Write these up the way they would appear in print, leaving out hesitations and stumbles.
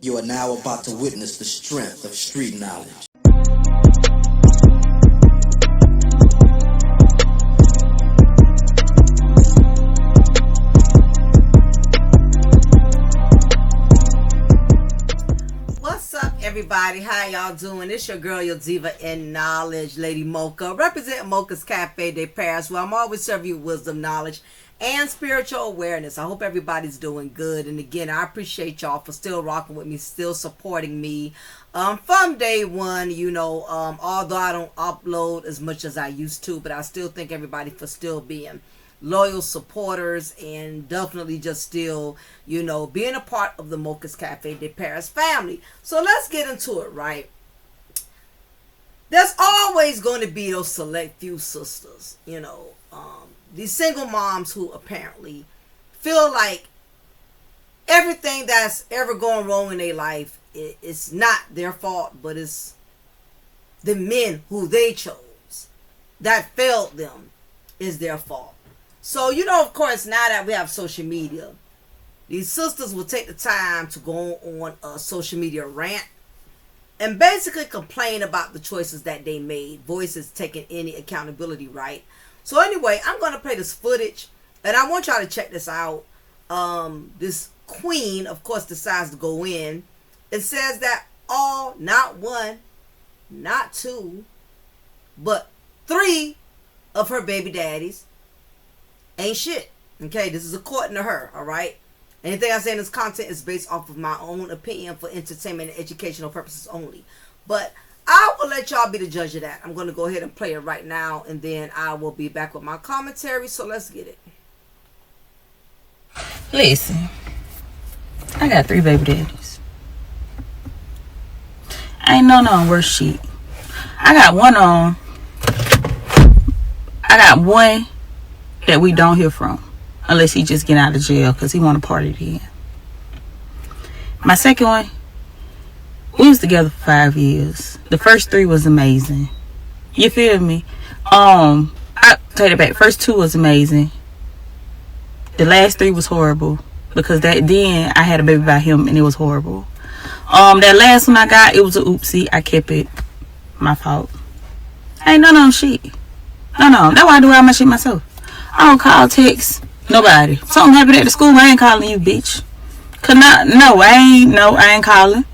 You are now about to witness the strength of street knowledge. What's up, everybody? How y'all doing? It's your girl, your diva in knowledge, Lady Mocha, representing Mocha's Cafe de Paris, where I'm always serving you wisdom, knowledge, and spiritual awareness. I hope everybody's doing good. And again, I appreciate y'all for still rocking with me, still supporting me from day one. Although I don't upload as much as I used to, but I still thank everybody for still being loyal supporters and definitely just still, being a part of the Mocha's Cafe de Paris family. So let's get into it, right? There's always going to be those select few sisters, these single moms who apparently feel like everything that's ever going wrong in their life, it's not their fault, but it's the men who they chose that failed them is their fault. So, of course, now that we have social media, these sisters will take the time to go on a social media rant and basically complain about the choices that they made, voices taking any accountability, right? So anyway, I'm going to play this footage, and I want y'all to check this out. This queen, of course, decides to go in. It says that all, not one, not two, but 3 of her baby daddies ain't shit. Okay, this is according to her, all right? Anything I say in this content is based off of my own opinion for entertainment and educational purposes only. But I will let y'all be the judge of that. I'm going to go ahead and play it right now, and then I will be back with my commentary. So let's get it. Listen, I got 3 baby daddies. I ain't none worth shit. I got one that we don't hear from unless he just get out of jail because he want to party again. My second one, we was together for 5 years. The first 3 was amazing. You feel me? I take it back. First 2 was amazing. The last 3 was horrible because then I had a baby by him and it was horrible. That last one I got, it was a oopsie. I kept it. My fault. Ain't none of them shit. No. That's why I do all my shit myself. I don't call, text, nobody. Something happened at the school, I ain't calling you, bitch. I ain't calling.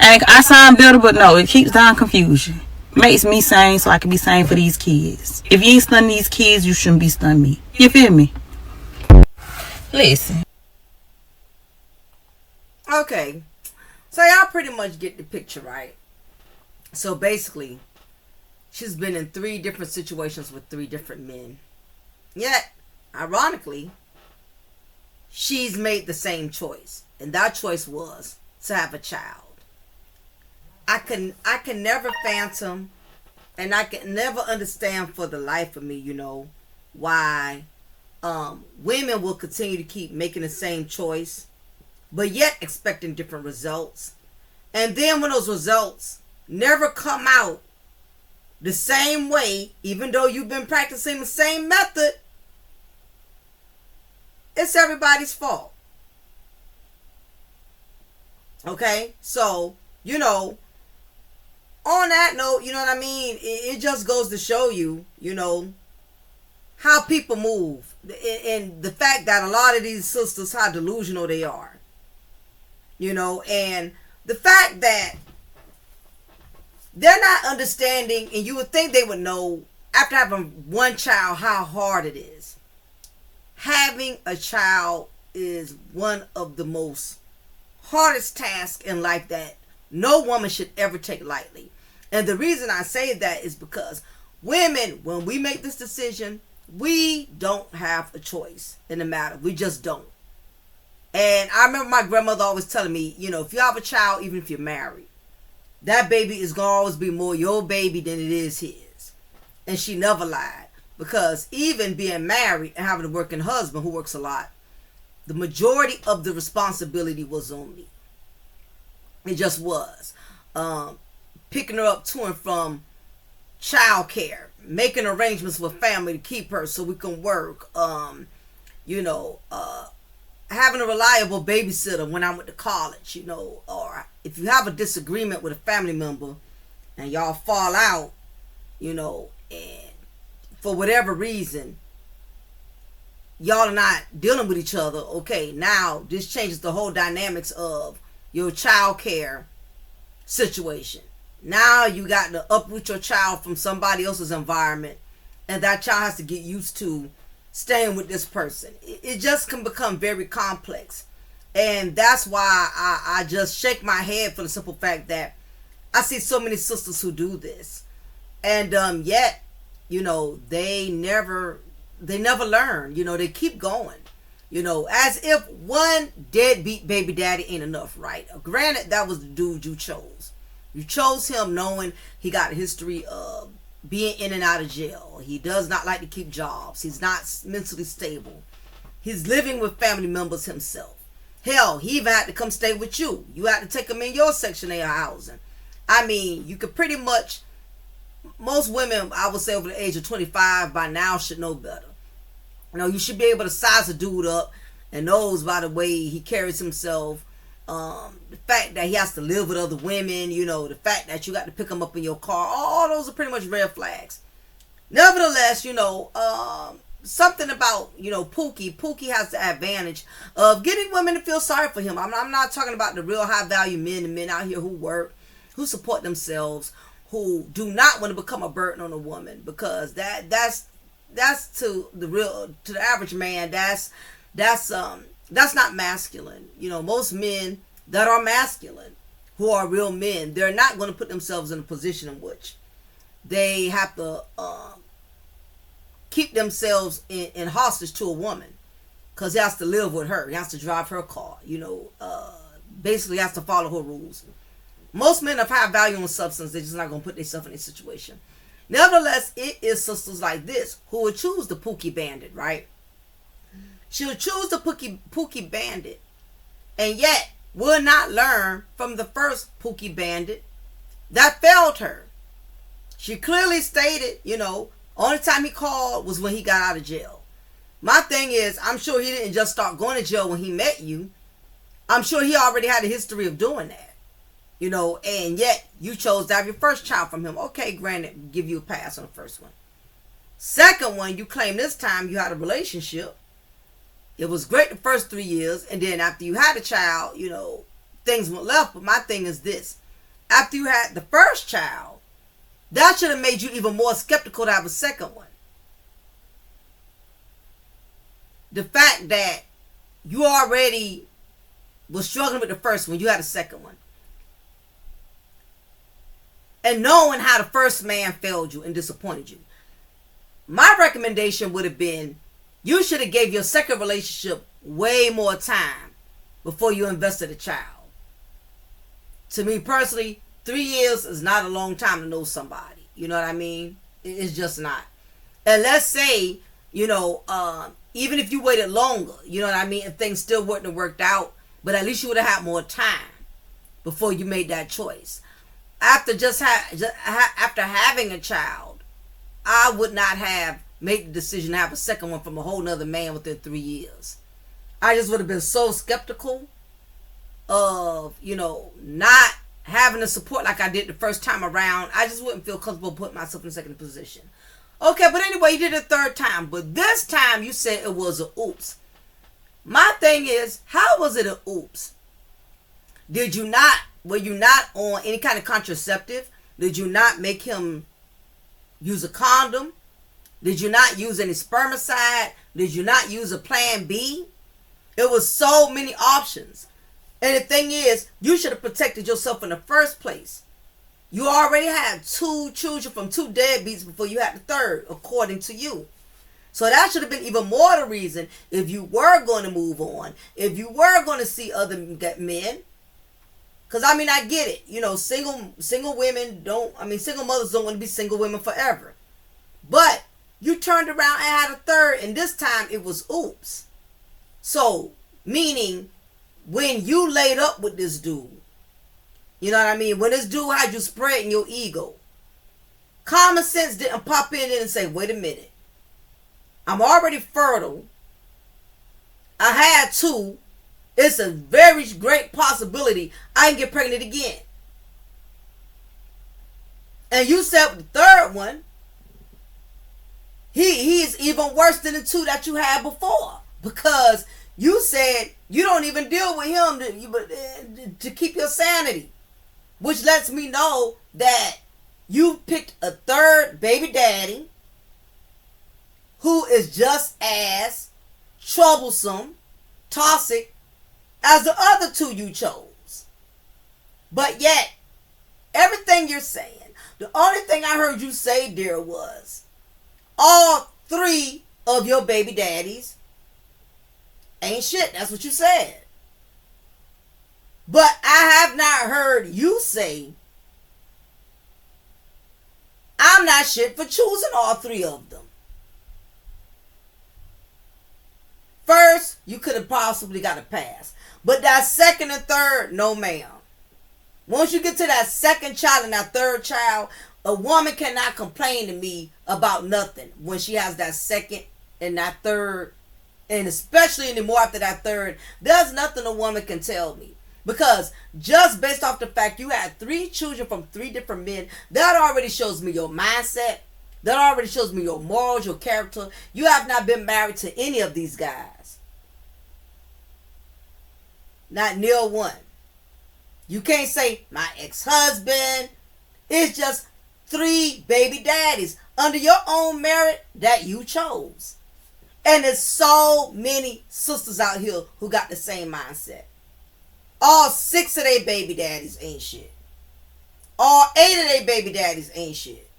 I sound better, but no, it keeps down confusion. Makes me sane so I can be sane for these kids. If you ain't stunning these kids, you shouldn't be stunning me. You feel me? Listen. Okay. So y'all pretty much get the picture, right? So basically, she's been in 3 different situations with 3 different men. Yet, ironically, she's made the same choice. And that choice was to have a child. I can never fathom, and I can never understand for the life of me, why women will continue to keep making the same choice, but yet expecting different results. And then when those results never come out the same way, even though you've been practicing the same method, it's everybody's fault. Okay? So, on that note, you know what I mean? It just goes to show you, how people move. And the fact that a lot of these sisters, how delusional they are. And the fact that they're not understanding, and you would think they would know after having one child how hard it is. Having a child is one of the most hardest tasks in life that no woman should ever take lightly. And the reason I say that is because women, when we make this decision, we don't have a choice in the matter. We just don't. And I remember my grandmother always telling me, if you have a child, even if you're married, that baby is going to always be more your baby than it is his. And she never lied. Because even being married and having a working husband who works a lot, the majority of the responsibility was on me. It just was. Picking her up to and from childcare, making arrangements with family to keep her so we can work, having a reliable babysitter when I went to college, or if you have a disagreement with a family member and y'all fall out, and for whatever reason, y'all are not dealing with each other, okay, now this changes the whole dynamics of your child care situation. Now you got to uproot your child from somebody else's environment, and that child has to get used to staying with this person. It just can become very complex. And that's why I just shake my head for the simple fact that I see so many sisters who do this. And yet, they never learn. They keep going. As if one deadbeat baby daddy ain't enough, right? Granted, that was the dude you chose. You chose him knowing he got a history of being in and out of jail. He does not like to keep jobs. He's not mentally stable. He's living with family members himself. Hell, he even had to come stay with you. You had to take him in your Section 8 housing. I mean, you could pretty much, most women, I would say over the age of 25 by now should know better. You should be able to size a dude up and knows by the way he carries himself, the fact that he has to live with other women, the fact that you got to pick him up in your car, all those are pretty much red flags. Nevertheless, something about, Pookie has the advantage of getting women to feel sorry for him. I'm not talking about the real high value men, the men out here who work, who support themselves, who do not want to become a burden on a woman, because that's to the average man, that's not masculine. Most men that are masculine, who are real men, they're not going to put themselves in a position in which they have to keep themselves in hostage to a woman, because he has to live with her, he has to drive her car, basically has to follow her rules. Most men of high value and substance, they're just not going to put themselves in a situation. Nevertheless, it is sisters like this who will choose the Pookie bandit, right? She'll choose the Pookie bandit, and yet will not learn from the first Pookie bandit that failed her. She clearly stated, only time he called was when he got out of jail. My thing is, I'm sure he didn't just start going to jail when he met you. I'm sure he already had a history of doing that. And yet you chose to have your first child from him. Okay, granted, give you a pass on the first one. Second one, you claim this time you had a relationship. It was great the first 3 years, and then after you had a child, things went left. But my thing is this: after you had the first child, that should have made you even more skeptical to have a second one. The fact that you already was struggling with the first one, you had a second one. And knowing how the first man failed you and disappointed you. My recommendation would have been, you should have gave your second relationship way more time before you invested a child. To me personally, 3 years is not a long time to know somebody. You know what I mean? It's just not. And let's say, even if you waited longer, you know what I mean, and things still wouldn't have worked out, but at least you would have had more time before you made that choice. After after having a child, I would not have made the decision to have a second one from a whole nother man within 3 years. I just would have been so skeptical of, not having the support like I did the first time around. I just wouldn't feel comfortable putting myself in the second position. Okay, but anyway, you did it a third time. But this time you said it was a oops. My thing is, how was it a oops? Were you not on any kind of contraceptive? Did you not make him use a condom? Did you not use any spermicide? Did you not use a plan B? It was so many options. And the thing is, you should have protected yourself in the first place. You already had 2 children from 2 deadbeats before you had the third, according to you. So that should have been even more the reason, if you were going to move on, if you were going to see other men. Because, I mean, I get it. Single women single mothers don't want to be single women forever. But you turned around and had a third, and this time it was oops. So, meaning, when you laid up with this dude, you know what I mean? When this dude had you spreading your ego, common sense didn't pop in and say, wait a minute. I'm already fertile. I had 2. It's a very great possibility I can get pregnant again. And you said with the 3rd one, he is even worse than the 2 that you had before. Because you said you don't even deal with him to keep your sanity. Which lets me know that you picked a 3rd baby daddy who is just as troublesome, toxic, as the other 2 you chose. But yet, everything you're saying, the only thing I heard you say, dear, was all 3 of your baby daddies ain't shit. That's what you said. But I have not heard you say I'm not shit for choosing all 3 of them. First, you could have possibly got a pass. But that 2nd and 3rd, no ma'am. Once you get to that 2nd child and that 3rd child, a woman cannot complain to me about nothing when she has that 2nd and that 3rd, and especially anymore after that 3rd. There's nothing a woman can tell me. Because just based off the fact you had 3 children from 3 different men, that already shows me your mindset. That already shows me your morals, your character. You have not been married to any of these guys. Not near one. You can't say my ex-husband. It's just 3 baby daddies under your own merit that you chose. And there's so many sisters out here who got the same mindset. All 6 of their baby daddies ain't shit. All 8 of their baby daddies ain't shit.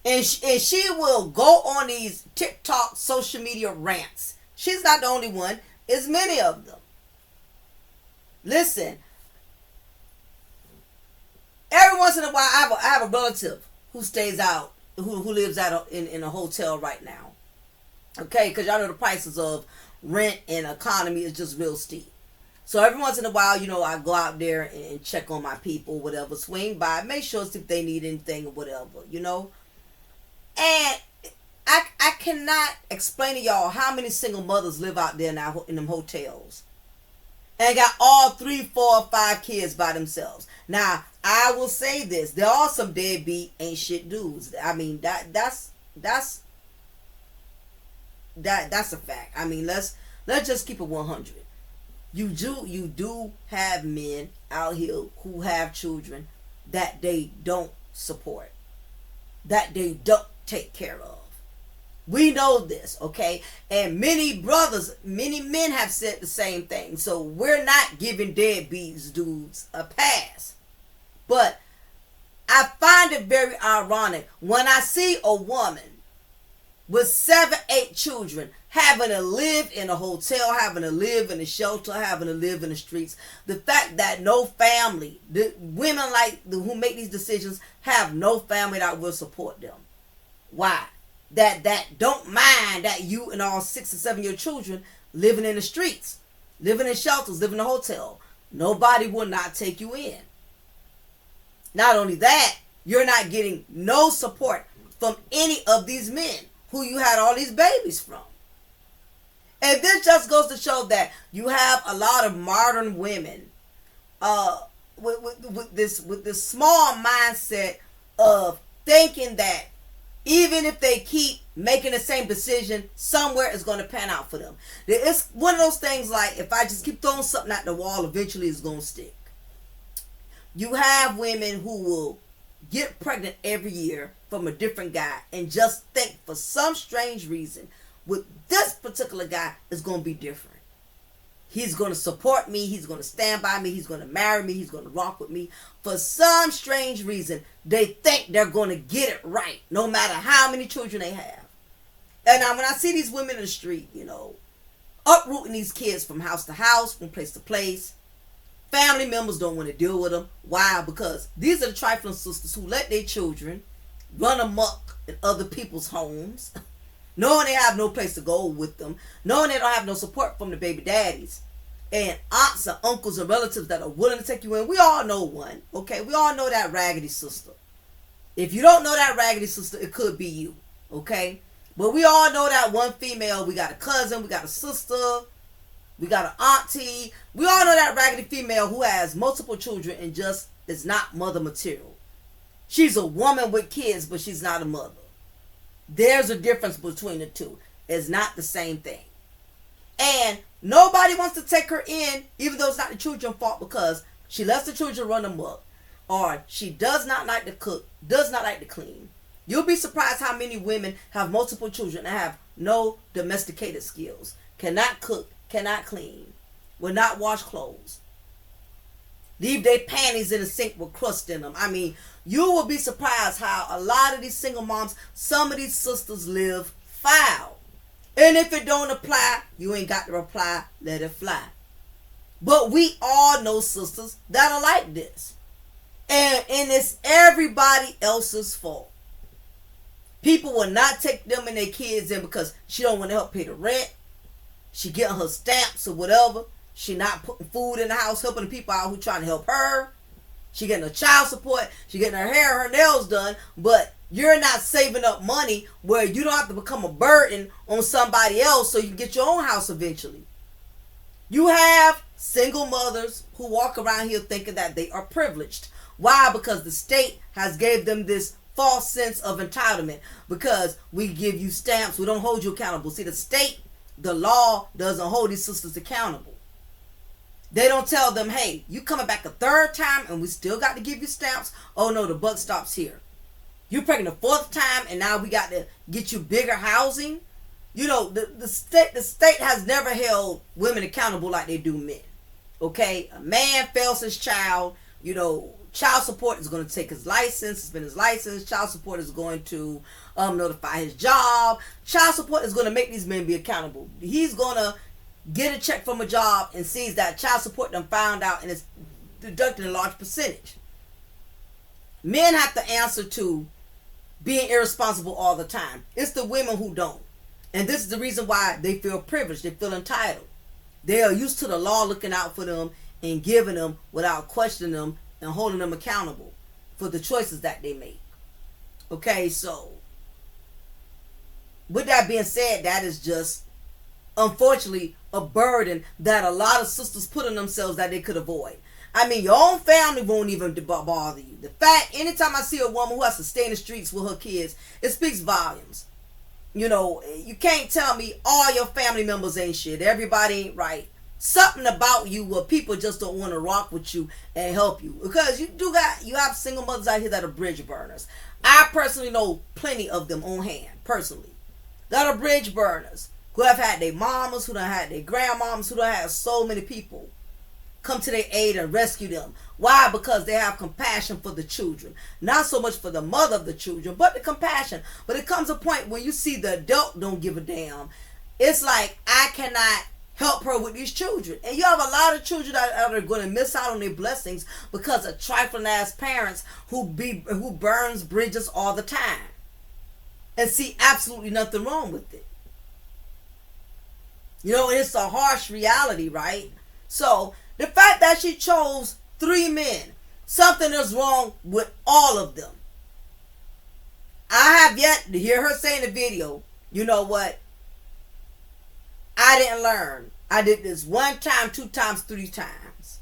And she will go on these TikTok social media rants. She's not the only one. It's many of them. Listen. Every once in a while, I have a relative who stays out, who lives out in a hotel right now. Okay, because y'all know the prices of rent and economy is just real steep. So every once in a while, I go out there and check on my people, whatever, swing by, make sure see if they need anything or whatever, And I cannot explain to y'all how many single mothers live out there now in them hotels. And got all 3, 4, 5 kids by themselves. Now, I will say this. There are some deadbeat ain't shit dudes. I mean, that's a fact. I mean, let's just keep it 100. You do have men out here who have children that they don't support, that they don't take care of. We know this, okay? And many men have said the same thing. So we're not giving deadbeats dudes a pass. But I find it very ironic when I see a woman with 7, 8 children having to live in a hotel, having to live in a shelter, having to live in the streets. The fact that no family, the women who make these decisions have no family that will support them. Why? That don't mind that you and all 6 or 7 of your children living in the streets, living in shelters, living in a hotel. Nobody will not take you in. Not only that, you're not getting no support from any of these men who you had all these babies from. And this just goes to show that you have a lot of modern women with this small mindset of thinking that even if they keep making the same decision, somewhere it's going to pan out for them. It's one of those things like, if I just keep throwing something at the wall, eventually it's going to stick. You have women who will get pregnant every year from a different guy and just think for some strange reason with this particular guy is going to be different. He's going to support me. He's going to stand by me. He's going to marry me. He's going to rock with me. For some strange reason, they think they're going to get it right, no matter how many children they have. And now when I see these women in the street, uprooting these kids from house to house, from place to place, family members don't want to deal with them. Why? Because these are the trifling sisters who let their children run amok in other people's homes, knowing they have no place to go with them, knowing they don't have no support from the baby daddies, and aunts and uncles and relatives that are willing to take you in. We all know one, okay? We all know that raggedy sister. If you don't know that raggedy sister, it could be you, okay? But we all know that one female. We got a cousin, we got a sister, we got an auntie. We all know that raggedy female who has multiple children and just is not mother material. She's a woman with kids, but she's not a mother. There's a difference between the two. It's not the same thing. And nobody wants to take her in, even though it's not the children's fault, because she lets the children run amok. Or she does not like to cook, does not like to clean. You'll be surprised how many women have multiple children and have no domesticated skills. Cannot cook, cannot clean, will not wash clothes. Leave their panties in the sink with crust in them. I mean, you will be surprised how a lot of these single moms, some of these sisters live foul. And if it don't apply, you ain't got to reply, let it fly. But we all know sisters that are like this. And it's everybody else's fault. People will not take them and their kids in because she don't want to help pay the rent. She getting her stamps or whatever. She not putting food in the house, helping the people out who trying to help her. She getting her child support. She getting her hair, her nails done. But you're not saving up money where you don't have to become a burden on somebody else so you can get your own house eventually. You have single mothers who walk around here thinking that they are privileged. Why? Because the state has gave them this false sense of entitlement. Because we give you stamps, we don't hold you accountable. See, the state, the law doesn't hold these sisters accountable. They don't tell them, hey, you coming back a third time and we still got to give you stamps. Oh no, the buck stops here. You pregnant a fourth time and now we got to get you bigger housing. You know, the state has never held women accountable like they do men. Okay, a man fails his child, you know, child support is going to take his license, suspend his license. Child support is going to notify his job. Child support is going to make these men be accountable. He's going to get a check from a job and sees that child support done found out and it's deducted a large percentage. Men have to answer to being irresponsible all the time. It's the women who don't. And this is the reason why they feel privileged. They feel entitled. They are used to the law looking out for them and giving them without questioning them and holding them accountable for the choices that they make. Okay, so with that being said, that is just unfortunately a burden that a lot of sisters put on themselves that they could avoid. I mean, your own family won't even bother you. The fact, anytime I see a woman who has to stay in the streets with her kids, it speaks volumes. You know, you can't tell me all your family members ain't shit. Everybody ain't right. Something about you where people just don't want to rock with you and help you. Because you have single mothers out here that are bridge burners. I personally know plenty of them on hand, personally. That are bridge burners. Who have had their mamas, who done had their grandmamas, who done had so many people come to their aid and rescue them. Why? Because they have compassion for the children. Not so much for the mother of the children, but the compassion. But it comes a point when you see the adult don't give a damn. It's like, I cannot help her with these children. And you have a lot of children that are going to miss out on their blessings because of trifling ass parents who burns bridges all the time. And see absolutely nothing wrong with it. You know, it's a harsh reality, right? So, the fact that she chose 3 men, something is wrong with all of them. I have yet to hear her say in the video, you know what? I didn't learn. I did this 1 time, 2 times, 3 times.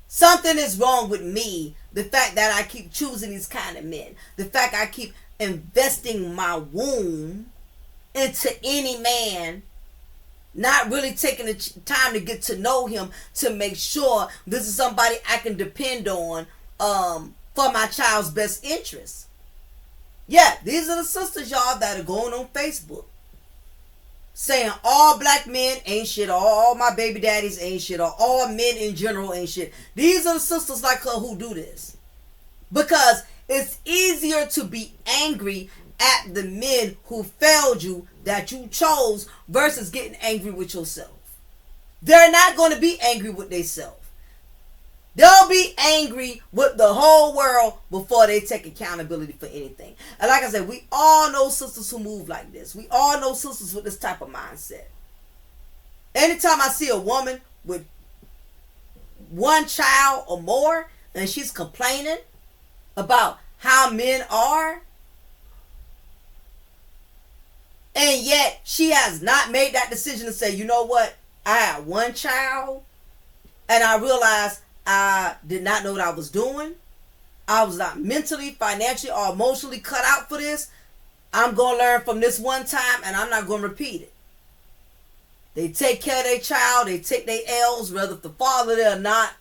Something is wrong with me. The fact that I keep choosing these kind of men. The fact I keep investing my womb into any man, not really taking the time to get to know him to make sure this is somebody I can depend on for my child's best interest. Yeah, these are the sisters, y'all, that are going on Facebook saying all black men ain't shit, or all my baby daddies ain't shit, or all men in general ain't shit. These are the sisters like her who do this. Because it's easier to be angry at the men who failed you that you chose versus getting angry with yourself. They're not going to be angry with themselves. They'll be angry with the whole world before they take accountability for anything. And like I said, we all know sisters who move like this. We all know sisters with this type of mindset. Anytime I see a woman with 1 child or more and she's complaining about how men are, And yet she has not made that decision to say, you know what, I had one child and I realized I did not know what I was doing. I was not mentally, financially, or emotionally cut out for this. I'm going to learn from this one time and I'm not going to repeat it. They take care of their child. They take their L's, whether the father there or not.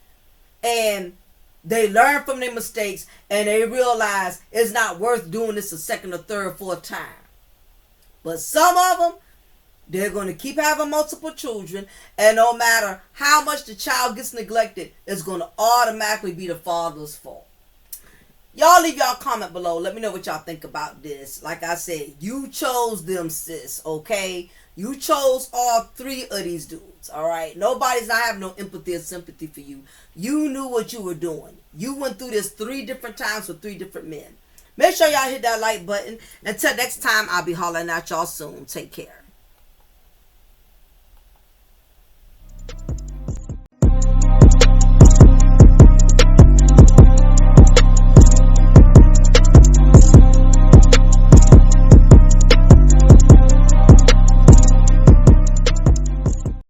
And they learn from their mistakes and they realize it's not worth doing this a second or third or fourth time. But some of them, they're going to keep having multiple children, and no matter how much the child gets neglected, it's going to automatically be the father's fault. Y'all leave y'all comment below. Let me know what y'all think about this. Like I said, you chose them, sis, okay? You chose all three of these dudes, all right? Nobody's not having no empathy or sympathy for you. You knew what you were doing. You went through this 3 different times with 3 different men. Make sure y'all hit that like button. Until next time, I'll be hollering at y'all soon. Take care.